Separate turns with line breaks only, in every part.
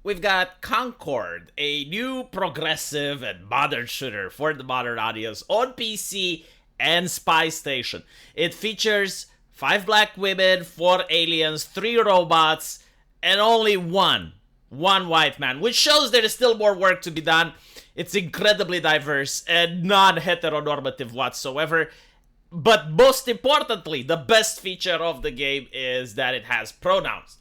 we've got Concord, a new progressive and modern shooter for the modern audience on PC and Spy Station. It features 5 black women, 4 aliens, 3 robots, and only one white man, which shows there is still more work to be done. It's incredibly diverse and non-heteronormative whatsoever. But most importantly, the best feature of the game is that it has pronouns.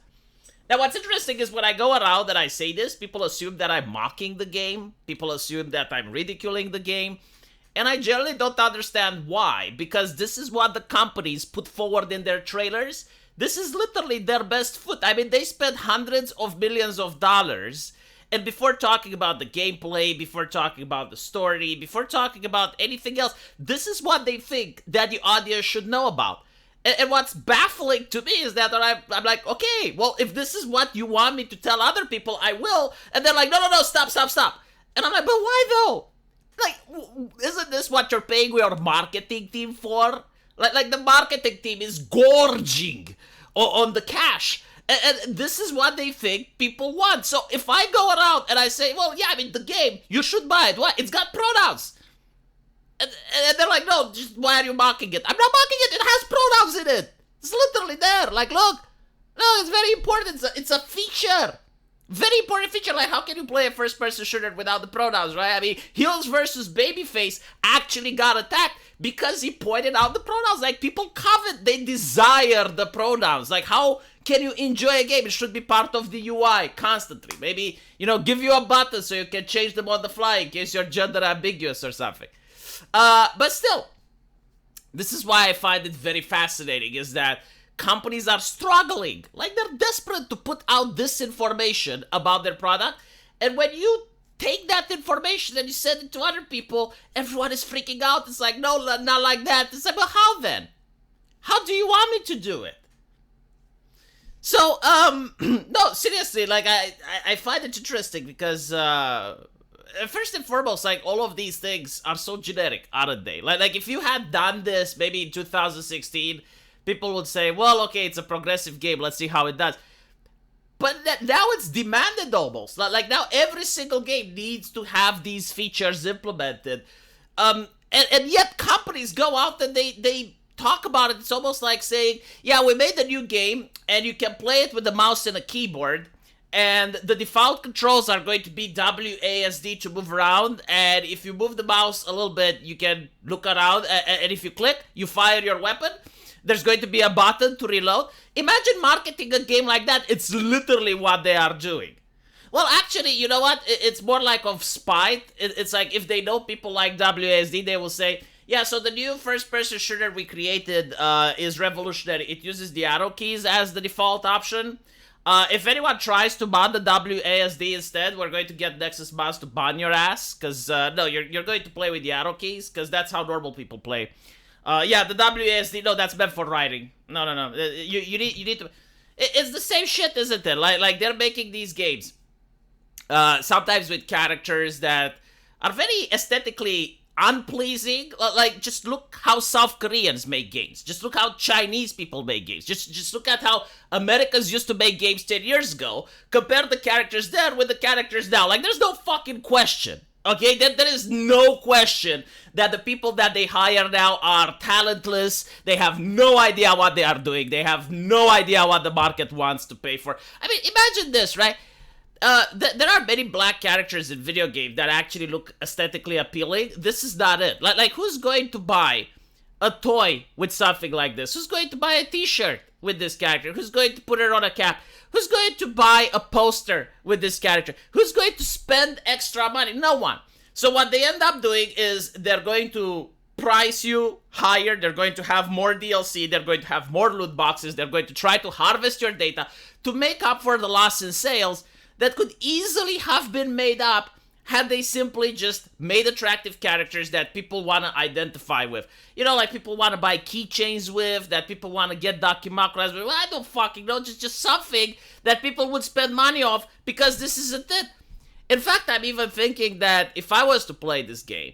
Now, what's interesting is when I go around and I say this, people assume that I'm mocking the game. People assume that I'm ridiculing the game. And I generally don't understand why, because this is what the companies put forward in their trailers. This is literally their best foot. I mean, they spent hundreds of millions of dollars. And before talking about the gameplay, before talking about the story, before talking about anything else, this is what they think that the audience should know about. And what's baffling to me is that I'm like, okay, well, if this is what you want me to tell other people, I will. And they're like, no, stop. And I'm like, but why though? Like, isn't this what you're paying your marketing team for? Like the marketing team is gorging on the cash. And this is what they think people want. So if I go around and I say, well, yeah, I mean, the game, you should buy it. Why? It's got pronouns. And they're like, no, just why are you mocking it? I'm not mocking it. It has pronouns in it. It's literally there. Like, look. No, it's very important. It's a feature. Very important feature. Like, how can you play a first-person shooter without the pronouns, right? I mean, Heels versus Babyface actually got attacked because he pointed out the pronouns. Like, people covet, they desire the pronouns. Like, how can you enjoy a game? It should be part of the UI constantly. Maybe, give you a button so you can change them on the fly in case you're gender ambiguous or something. But still, this is why I find it very fascinating, is that companies are struggling. Like, they're desperate to put out this information about their product. And when you take that information and you send it to other people, everyone is freaking out. It's like, no, not like that. It's like, well, how then? How do you want me to do it? So, no, seriously, like, I find it interesting because, first and foremost, like, all of these things are so generic, aren't they? Like if you had done this maybe in 2016, people would say, well, okay, it's a progressive game, let's see how it does. But now it's demanded almost. Like, now every single game needs to have these features implemented. And yet companies go out and they talk about it. It's almost like saying, yeah, we made a new game, and you can play it with a mouse and a keyboard. And the default controls are going to be WASD to move around. And if you move the mouse a little bit, you can look around. And if you click, you fire your weapon. There's going to be a button to reload. Imagine marketing a game like that. It's literally what they are doing. Well, actually, you know what? It's more like of spite. It's like if they know people like WASD, they will say, yeah, so the new first-person shooter we created is revolutionary. It uses the arrow keys as the default option. If anyone tries to ban the WASD instead, we're going to get Nexus Mouse to ban your ass. Because, no, you're going to play with the arrow keys. Because that's how normal people play. Yeah, the WASD, no, that's meant for writing. No. You need to... It's the same shit, isn't it? Like they're making these games. Sometimes with characters that are very aesthetically unpleasing. Like, just look how South Koreans make games. Just look how Chinese people make games. Just look at how Americans used to make games 10 years ago. Compare the characters then with the characters now. Like, there's no fucking question. Okay, there is no question that the people that they hire now are talentless. They have no idea what they are doing. They have no idea what the market wants to pay for. I mean, imagine this, right? There are many black characters in video games that actually look aesthetically appealing. This is not it. Like who's going to buy a toy with something like this? Who's going to buy a t-shirt with this character? Who's going to put it on a cap? Who's going to buy a poster with this character? Who's going to spend extra money? No one. So what they end up doing is they're going to price you higher. They're going to have more DLC. They're going to have more loot boxes. They're going to try to harvest your data to make up for the loss in sales that could easily have been made up had they simply just made attractive characters that people want to identify with. You know, like people want to buy keychains with, that people want to get Dakimakuras with. Well, I don't fucking know, just something that people would spend money off because this isn't it. In fact, I'm even thinking that if I was to play this game,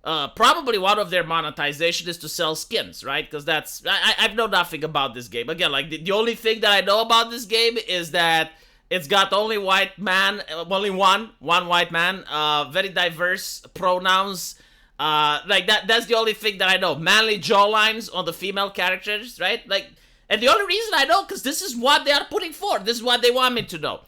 probably one of their monetization is to sell skins, right? Because I know nothing about this game. Again, like the only thing that I know about this game is that It's got only white man, only one white man. Very diverse pronouns. Like that's the only thing that I know. Manly jawlines on the female characters, right? Like, and the only reason I know, because this is what they are putting forth. This is what they want me to know.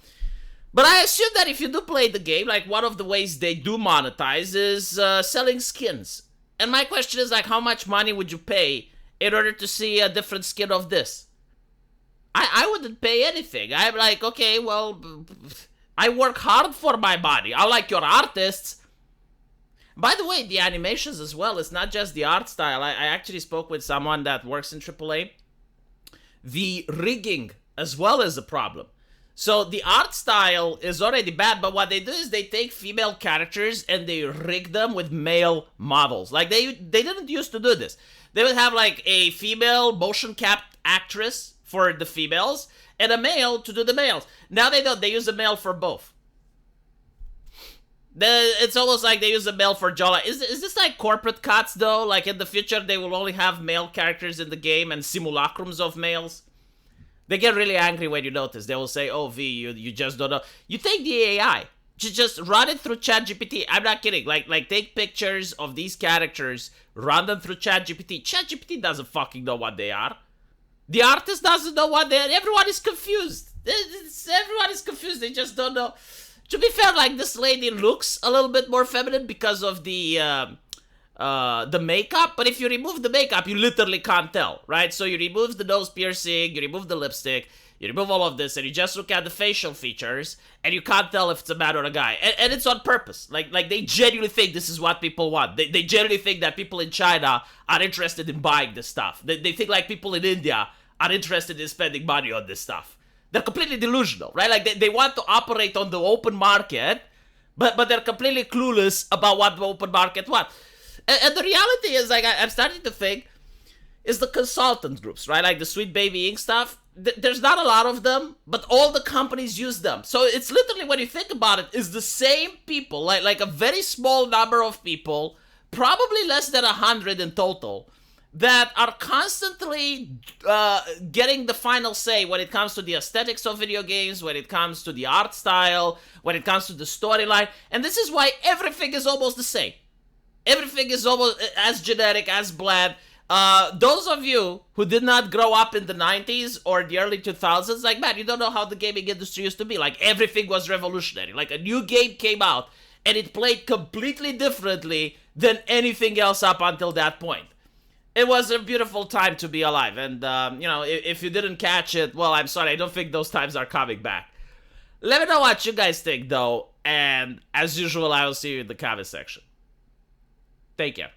But I assume that if you do play the game, like, one of the ways they do monetize is selling skins. And my question is, like, how much money would you pay in order to see a different skin of this? I wouldn't pay anything. I'm like, okay, well, I work hard for my body. I like your artists. By the way, the animations as well, it's not just the art style. I actually spoke with someone that works in AAA. The rigging as well is a problem. So the art style is already bad, but what they do is they take female characters and they rig them with male models. Like, they didn't used to do this. They would have, like, a female motion capped actress for the females and a male to do the males. Now they don't. They use a male for both. It's almost like they use a male for jawline. Is this like corporate cuts, though? Like, in the future, they will only have male characters in the game and simulacrums of males? They get really angry when you notice. They will say, oh, V, you just don't know. You take the AI. Just run it through ChatGPT. I'm not kidding. Like take pictures of these characters, run them through ChatGPT. ChatGPT doesn't fucking know what they are. The artist doesn't know what they are. Everyone is confused. Everyone is confused. They just don't know. To be fair, like, this lady looks a little bit more feminine because of the makeup, but if you remove the makeup, you literally can't tell, right? So you remove the nose piercing, you remove the lipstick, you remove all of this, and you just look at the facial features, and you can't tell if it's a man or a guy. And it's on purpose. Like they genuinely think this is what people want. They genuinely think that people in China are interested in buying this stuff. They think, like, people in India are interested in spending money on this stuff. They're completely delusional, right? Like, they want to operate on the open market, but they're completely clueless about what the open market wants. And the reality is, like, I'm starting to think, is the consultant groups, right? Like the Sweet Baby Inc. stuff. There's not a lot of them, but all the companies use them. So it's literally, when you think about it, is the same people, like a very small number of people, probably less than 100 in total, that are constantly getting the final say when it comes to the aesthetics of video games, when it comes to the art style, when it comes to the storyline. And this is why everything is almost the same. Everything is almost as generic, as bland. Those of you who did not grow up in the 90s or the early 2000s, like, man, you don't know how the gaming industry used to be. Like, everything was revolutionary. Like, a new game came out, and it played completely differently than anything else up until that point. It was a beautiful time to be alive, and, you know, if you didn't catch it, well, I'm sorry, I don't think those times are coming back. Let me know what you guys think, though, and as usual, I will see you in the comment section. Take care.